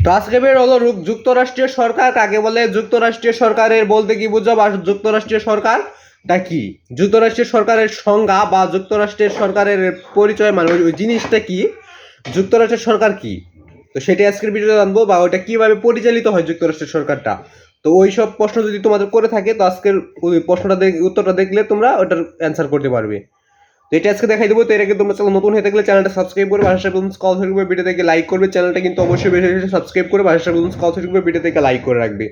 তো আজকে বের হলো যুক্তরাষ্ট্রীয় সরকার কাকে বলে, যুক্তরাষ্ট্রীয় সরকারের বলতে কি বুঝো বা যুক্তরাষ্ট্রীয় সরকারটা কি, যুক্তরাষ্ট্রীয় সরকারের সংজ্ঞা বা যুক্তরাষ্ট্রের সরকারের পরিচয়, মানে ওই জিনিসটা কি, যুক্তরাষ্ট্রের সরকার কি, তো সেটা আজকের ভিডিওতে জানবো, বা ওইটা কিভাবে পরিচালিত হয় যুক্তরাষ্ট্রের সরকারটা। তো ওই সব প্রশ্ন যদি তোমাদের করে থাকে, তো আজকের ওই প্রশ্নটা উত্তরটা দেখলে তোমরা ওটার অ্যান্সার করতে পারবে। তো এটা আজকে দেখাই দেবো। তো এর আগে তোমরা চ্যানেল নতুন হয়ে থাকলে চ্যানেলটা সাবস্ক্রাইব করে ভাষা কল থাকবে, ভিডিও থেকে লাইক করবে, চ্যানেলটা কিন্তু অবশ্যই বেশি বেশি সাবস্ক্রাইব করে ভাষা কল থাকবে, ভিডিও থেকে লাইক করে রাখবে।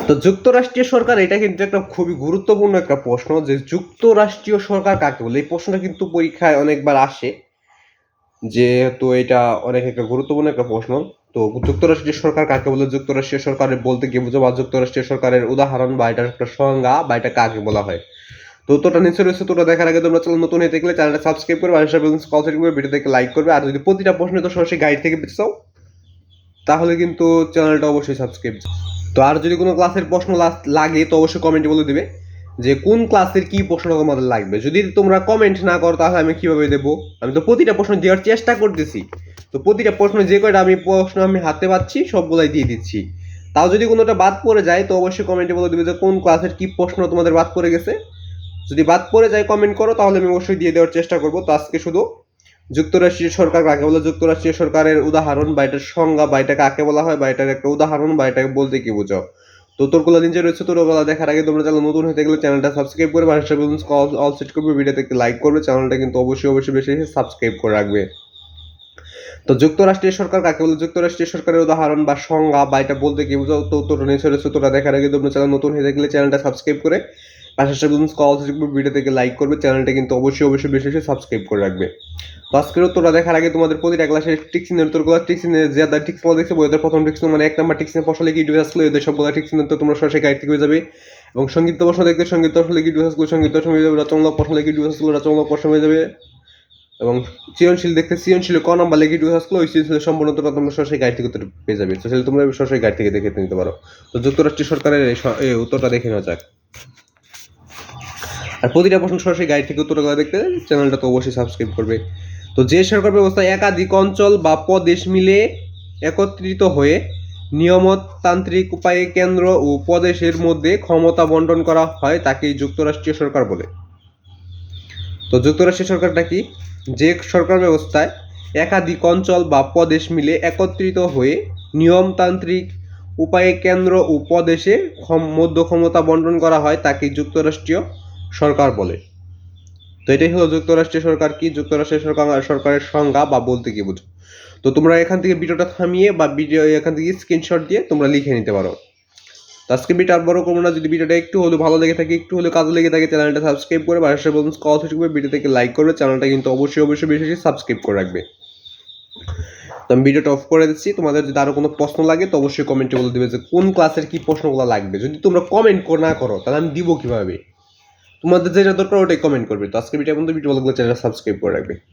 তো যুক্তরাষ্ট্রীয় সরকার, এটা কিন্তু একটা খুবই গুরুত্বপূর্ণ একটা প্রশ্ন, যে যুক্তরাষ্ট্রীয় সরকার কাকে বলে। এই প্রশ্নটা কিন্তু পরীক্ষায় অনেকবার আসে, যেহেতু এটা অনেক একটা গুরুত্বপূর্ণ একটা প্রশ্ন। তো যুক্তরাষ্ট্রীয় সরকার কাকে বলে, যুক্তরাষ্ট্রীয় সরকারের বলতে কি বুঝো, বা যুক্তরাষ্ট্রীয় সরকারের উদাহরণ বা এটার একটা সংজ্ঞা বা এটা কাকে বলা হয়। তো উত্তরটা নিচে রয়েছে। তোটা দেখার আগে তোমরা চ্যানেল নতুন হয়ে থাকলে চ্যানেলটা সাবস্ক্রাইব করে ভাষা কল করবে, ভিডিও থেকে লাইক করবে। আর যদি প্রতিটা প্রশ্ন তো সরাসরি গাইড থেকে পেতে চাও, তাহলে কিন্তু চ্যানেলটা অবশ্যই সাবস্ক্রাইব। তো আর যদি কোনো ক্লাসের প্রশ্ন লাগে, তো অবশ্যই কমেন্টে বলে দিবে যে কোন ক্লাসের কি প্রশ্ন তোমাদের লাগবে। যদি তোমরা কমেন্ট না করো, তাহলে আমি কিভাবে দেবো? আমি তো প্রতিটা প্রশ্ন দেওয়ার চেষ্টা করতেছি। তো প্রতিটা প্রশ্ন যে কয়টা প্রশ্ন আমি হাতে পাচ্ছি সবগুলাই দিয়ে দিচ্ছি। তাও যদি কোনোটা বাদ পড়ে যায়, তো অবশ্যই কমেন্টে বলে দিবে যে কোন ক্লাসের কি প্রশ্ন তোমাদের বাদ পড়ে গেছে। যদি বাদ পড়ে যায় কমেন্ট করো, তাহলে আমি অবশ্যই দিয়ে দেওয়ার চেষ্টা করবো। তো আজকে শুধু যুক্তরাষ্ট্রীয় সরকার কাকে বলে, যুক্তরাষ্ট্রীয় সরকারের উদাহরণ বা এটার সংজ্ঞা বা এটা কাকে বলা হয়, বা এটার একটা উদাহরণ বা এটাকে বলতে কি বোঝো। তো তোরগুলো নিচে রয়েছে। তোরগুলো দেখার আগে তোমরা চ্যানেল নতুন হয়ে থাকলে চ্যানেলটা সাবস্ক্রাইব করে ভাষা অল সেট করবে, ভিডিওতে একটি লাইক করবে, চ্যানেলটা কিন্তু অবশ্যই বেশি সাবস্ক্রাইব করে রাখবে। তো যুক্তরাষ্ট্রীয় সরকার কাকে বলে, যুক্তরাষ্ট্রীয় সরকারের উদাহরণ বা সংজ্ঞা বা এটা বলতে কি বুঝো। তো তোরা নিচে রয়েছে। তোরা দেখার আগে তোমরা চ্যানেল নতুন হয়ে থাকলে চ্যানেলটা সাবস্ক্রাইব করে পাশে কল ভিডিও থেকে লাইক করবে, চ্যানেলটা কিন্তু অবশ্যই বেশি সাবস্ক্রাইব করে রাখবে। তো আজকের উত্তরটা দেখার আগে তোমাদের প্রতিটা ক্লাসের টিক্সিনের উত্তরগুলো, টিক্সিনের যে টিক্সগুলো দেখছে বইদের প্রথম টিক্স মানে 1 নম্বর টিক্সিনের প্রশ্ন লিখে ইউটিউবে আসলে এদের সবগুলো টিক্সিনের তো তোমরা সরাসরি গাইড থেকে হয়ে যাবে। এবং সঙ্গীত প্রশ্ন দেখতে সঙ্গীত প্রশ্ন লিখে ইউটিউবে আসলে সঙ্গীত প্রশ্ন হয়ে যাবে, রচনামূলক প্রশ্ন লিখে ইউটিউবে আসলে রচনামূলক প্রশ্ন হয়ে যাবে। এবং সৃজনশীল দেখতে সৃজনশীল ক নাম্বার লিখে ইউটিউবে আসলে ওই সৃজনশীল সম্পূর্ণটা তোমরা সরাসরি গাইড থেকে পেয়ে যাবে। তো সেটা তোমরা সরাসরি গাইড থেকে দেখে নিতে পারো। তো যুক্তরাষ্ট্রীয় সরকারের এই উত্তরটা দেখে নেওয়া যাক। আর প্রতিটা প্রশ্ন সরাসরি গাইড থেকে উত্তরগুলো দেখতে চ্যানেলটা তো অবশ্যই সাবস্ক্রাইব করবে। তো যে সরকার ব্যবস্থায় একাধিক অঞ্চল বা প্রদেশ মিলে একত্রিত হয়ে নিয়মতান্ত্রিক উপায়ে কেন্দ্র ও প্রদেশের মধ্যে ক্ষমতা বন্টন করা হয়, তাকেই যুক্তরাষ্ট্রীয় সরকার বলে। তো যুক্তরাষ্ট্রীয় সরকারটা কি? যে সরকার ব্যবস্থায় একাধিক অঞ্চল বা প্রদেশ মিলে একত্রিত হয়ে নিয়মতান্ত্রিক উপায়ে কেন্দ্র ও প্রদেশে মধ্য ক্ষমতা বন্টন করা হয়, তাকে যুক্তরাষ্ট্রীয় সরকার বলে। তো এটাই হলো যুক্তরাষ্ট্রীয় সরকার কি, যুক্তরাষ্ট্রীয় সরকারের সংজ্ঞা বা বলতে কি বুঝো। তো তোমরা এখান থেকে ভিডিওটা থামিয়ে বা ভিডিও এখান থেকে স্ক্রিনশট দিয়ে তোমরা লিখে নিতে পারো। তো আজকে ভিডিও আর বড় করবো না। যদি ভিডিওটা একটু হলেও ভালো লেগে থাকে, একটু হলেও কাজে লেগে থাকে, চ্যানেলটা সাবস্ক্রাইব করে বাসার বলুন কল থাকবে, ভিডিও থেকে লাইক করবে, চ্যানেলটা কিন্তু অবশ্যই বেশি সাবস্ক্রাইব করে রাখবে। তো আমি ভিডিওটা অফ করে দিচ্ছি। তোমাদের যদি আরো কোনো প্রশ্ন লাগে, তো অবশ্যই কমেন্টে বলে দিবে যে কোন ক্লাসের কি প্রশ্নগুলো লাগবে। যদি তোমরা কমেন্ট না করো, তাহলে আমি দিব কিভাবে? তোমাদের যেটা দরকার ওটাই কমেন্ট করবে। তো আজকে ভিডিও ভালো লাগলে চ্যানেলটা সাবস্ক্রাইব করে রাখবে।